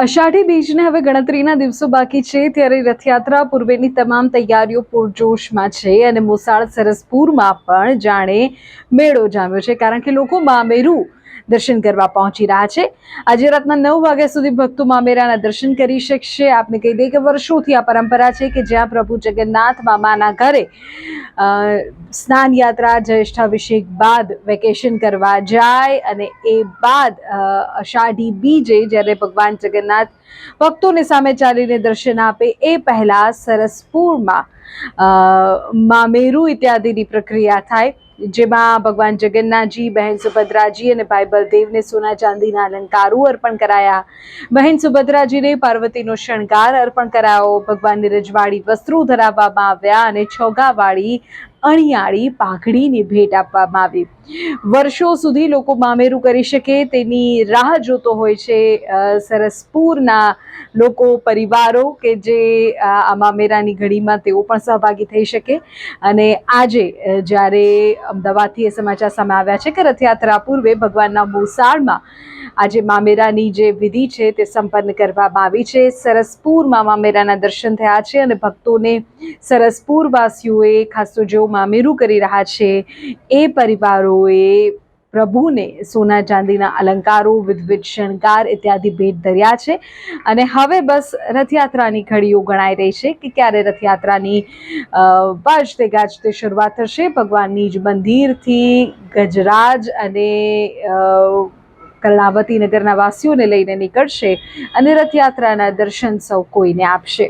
અષાઢી બીજને હવે ગણતરીના દિવસો બાકી છે, ત્યારે રથયાત્રા પૂર્વેની તમામ તૈયારીઓ પૂરજોશમાં છે અને મોસાળ સરસપુરમાં પણ જાણે મેળો જામ્યો છે, કારણ કે લોકો મામેરું દર્શન કરવા પહોંચી રહ્યા છે। આજે રાતના 9 વાગ્યા સુધી ભક્તો મામેરાના દર્શન કરી શકશે। આપને કહી દઈએ કે વર્ષોથી આ પરંપરા છે કે જ્યાં પ્રભુ જગન્નાથ મામાના ઘરે સ્નાન યાત્રા જ્યેષ્ઠાભિષેક બાદ વેકેશન કરવા જાય અને એ બાદ અષાઢી બીજે જ્યારે ભગવાન જગન્નાથ ભક્તોને સામે ચાલીને દર્શન આપે એ પહેલા સરસપુરમાં મામેરુ ઇત્યાદિની પ્રક્રિયા થાય, જેમાં ભગવાન જગન્નાથજી, બહેન સુભદ્રાજી અને ભાઈ બલદેવને સોના ચાંદીના અલંકારો અર્પણ કરાયા। બહેન સુભદ્રાજીને પાર્વતીનો શણગાર અર્પણ કરાયો, ભગવાનને રજવાડી વસ્ત્રો ધરાવવામાં આવ્યા અને છોગાવાળી અણિયાળી પાઘડીની ભેટ આપવામાં આવી। વર્ષો સુધી લોકો મામેરું કરી શકે તેની રાહ જોતો હોય છે સરસપુરના લોકો, પરિવારો કે જે આ મામેરાની ઘડીમાં તેઓ પણ સહભાગી થઈ શકે। અને આજે જ્યારે અમદાવાદથી એ સમાચાર સામે આવ્યા છે કે રથયાત્રા પૂર્વે ભગવાનના મોસાળમાં આજે મામેરાની જે વિધિ છે તે સંપન્ન કરવામાં આવી છે। સરસપુરમાં મામેરાના દર્શન થયા છે અને ભક્તોને સરસપુરવાસીઓએ ખાસ તો જેઓ મામેરું કરી રહ્યા છે એ પરિવારોએ પ્રભુને સોના ચાંદીના અલંકારો, વિવિધ શણગાર ઇત્યાદિ ભેટ ધર્યા છે અને હવે બસ રથયાત્રાની ઘડીઓ ગણાઈ રહી છે કે ક્યારે રથયાત્રાની વાજતે ગાજતે શરૂઆત થશે। ભગવાનની જ મંદિરથી ગજરાજ અને કર્ણાવતી નગરના વાસીઓને લઈને નીકળશે અને રથયાત્રાના દર્શન સૌ કોઈને આપશે।